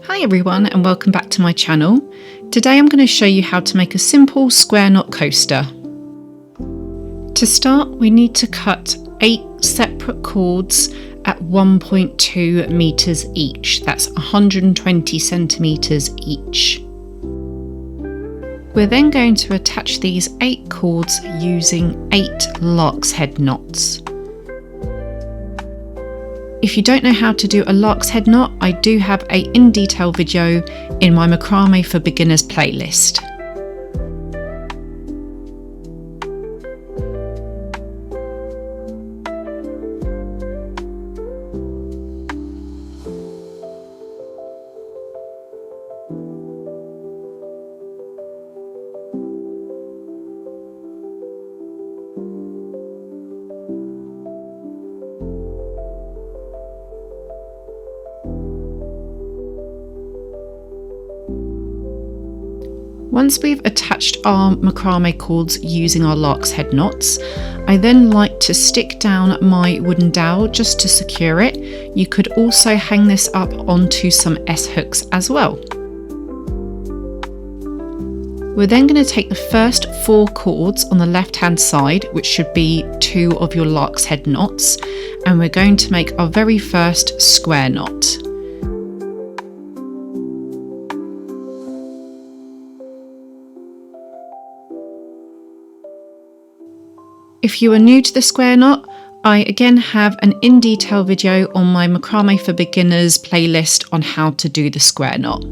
Hi everyone and welcome back to my channel. Today I'm going to show you how to make a simple square knot coaster. To start, we need to cut 8 separate cords at 1.2 meters each. That's 120 centimeters each. We're then going to attach these 8 cords using 8 lark's head knots. If you don't know how to do a lark's head knot, I do have a in detail video in my Macramé for Beginners playlist. Once we've attached our macrame cords using our lark's head knots, I then like to stick down my wooden dowel just to secure it. You could also hang this up onto some S-hooks as well. We're then going to take the first 4 cords on the left hand side, which should be 2 of your lark's head knots, and we're going to make our very first square knot. If you are new to the square knot, I again have an in detail video on my Macramé for Beginners playlist on how to do the square knot.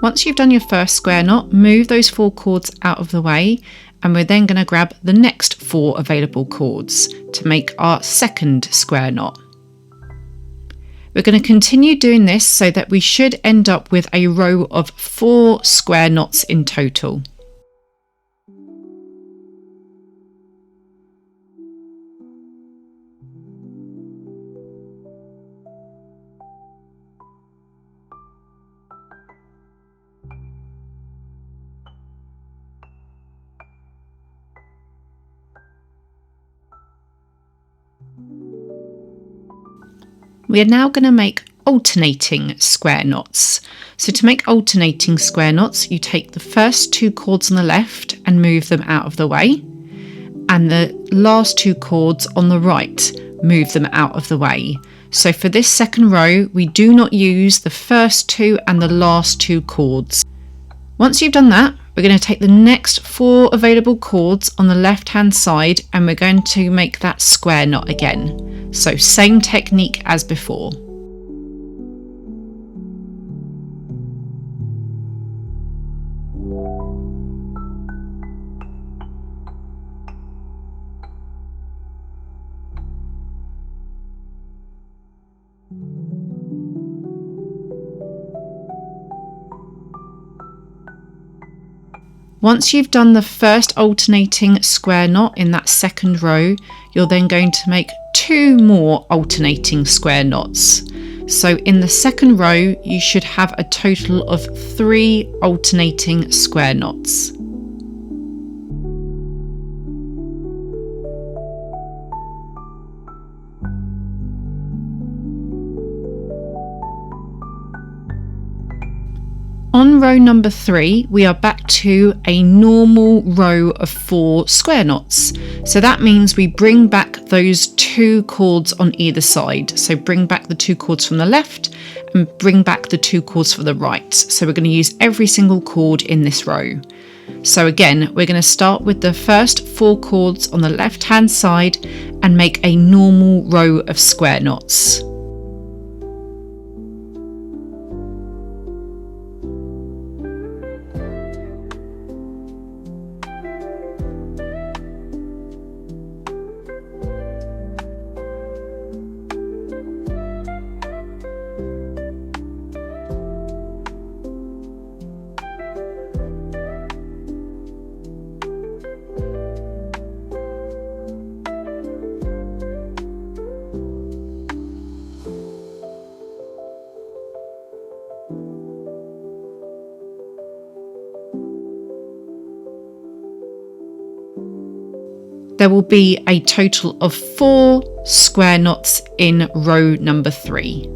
Once you've done your first square knot, move those 4 cords out of the way, and we're then going to grab the next 4 available cords to make our second square knot. We're going to continue doing this so that we should end up with a row of 4 square knots in total. We are now going to make alternating square knots. So to make alternating square knots, you take the first 2 cords on the left and move them out of the way, and the last 2 cords on the right, move them out of the way. So for this second row, we do not use the first 2 and the last 2 cords. Once you've done that, we're going to take the next 4 available cords on the left hand side and we're going to make that square knot again. So same technique as before. Once you've done the first alternating square knot in that second row, you're then going to make 2 more alternating square knots. So in the second row, you should have a total of 3 alternating square knots. On row number 3, we are back to a normal row of 4 square knots. So that means we bring back those 2 cords on either side. So bring back the 2 cords from the left and bring back the 2 cords from the right. So we're going to use every single cord in this row. So again, we're going to start with the first 4 cords on the left hand side and make a normal row of square knots. there will be a total of 4 square knots in row number 3.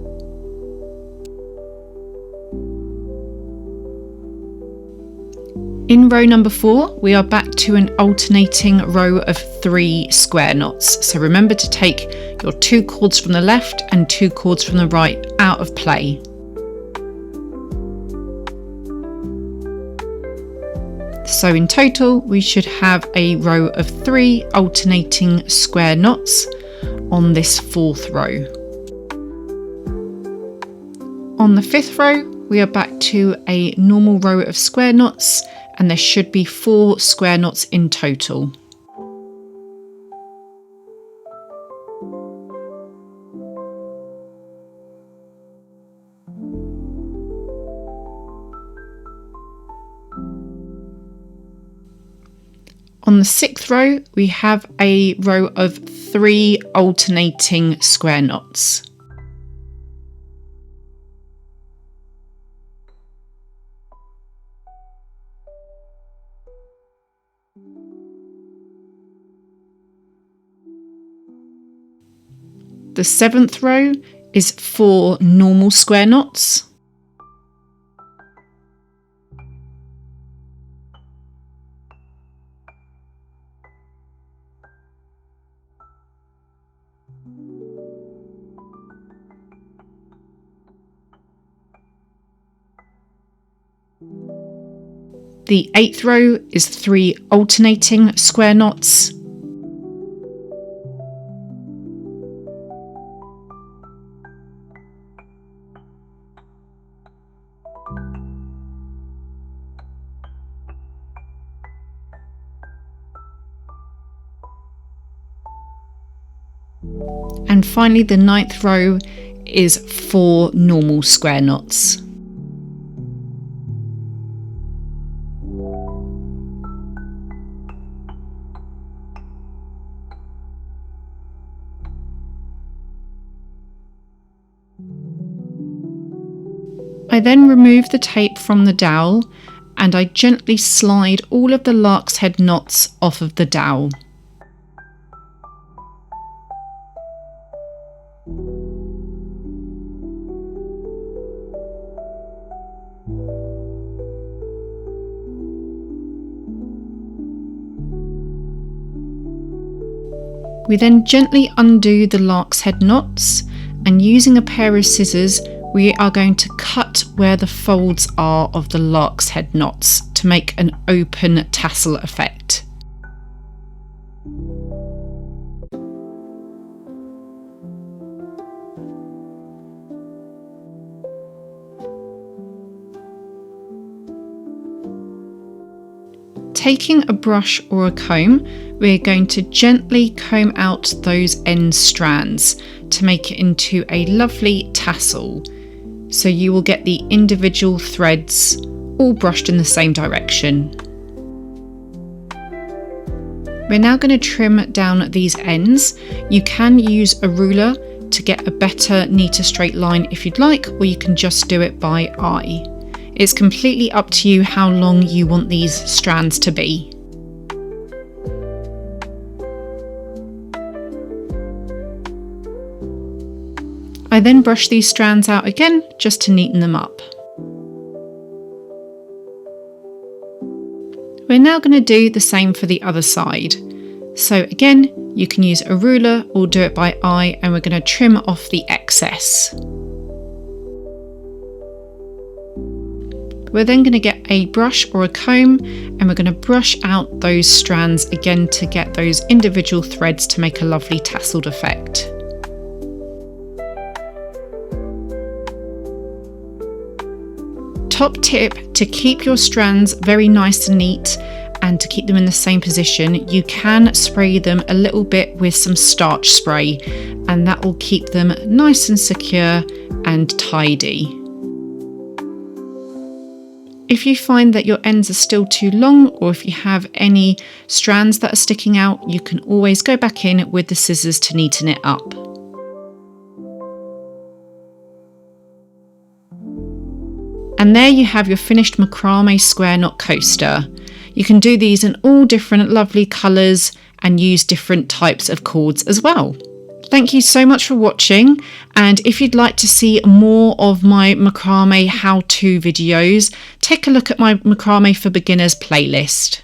In row number 4, we are back to an alternating row of 3 square knots. So remember to take your 2 cords from the left and 2 cords from the right out of play. So in total, we should have a row of 3 alternating square knots on this 4th row. On the 5th row, we are back to a normal row of square knots, and there should be 4 square knots in total. On the 6th row, we have a row of 3 alternating square knots. The 7th row is 4 normal square knots. The 8th row is 3 alternating square knots. And finally, the 9th row is 4 normal square knots. I then remove the tape from the dowel and I gently slide all of the lark's head knots off of the dowel. We then gently undo the lark's head knots, and using a pair of scissors we are going to cut where the folds are of the lark's head knots to make an open tassel effect. Taking a brush or a comb, we're going to gently comb out those end strands to make it into a lovely tassel. So you will get the individual threads all brushed in the same direction. We're now going to trim down these ends. You can use a ruler to get a better, neater straight line if you'd like, or you can just do it by eye. It's completely up to you how long you want these strands to be. I then brush these strands out again just to neaten them up. We're now going to do the same for the other side. So again, you can use a ruler or do it by eye, and we're going to trim off the excess. We're then going to get a brush or a comb and we're going to brush out those strands again to get those individual threads to make a lovely tasseled effect. Top tip to keep your strands very nice and neat and to keep them in the same position, you can spray them a little bit with some starch spray, and that will keep them nice and secure and tidy. If you find that your ends are still too long, or if you have any strands that are sticking out, you can always go back in with the scissors to neaten it up. And there you have your finished macrame square knot coaster. You can do these in all different lovely colours and use different types of cords as well. Thank you so much for watching, and if you'd like to see more of my macrame how-to videos, take a look at my Macrame for Beginners playlist.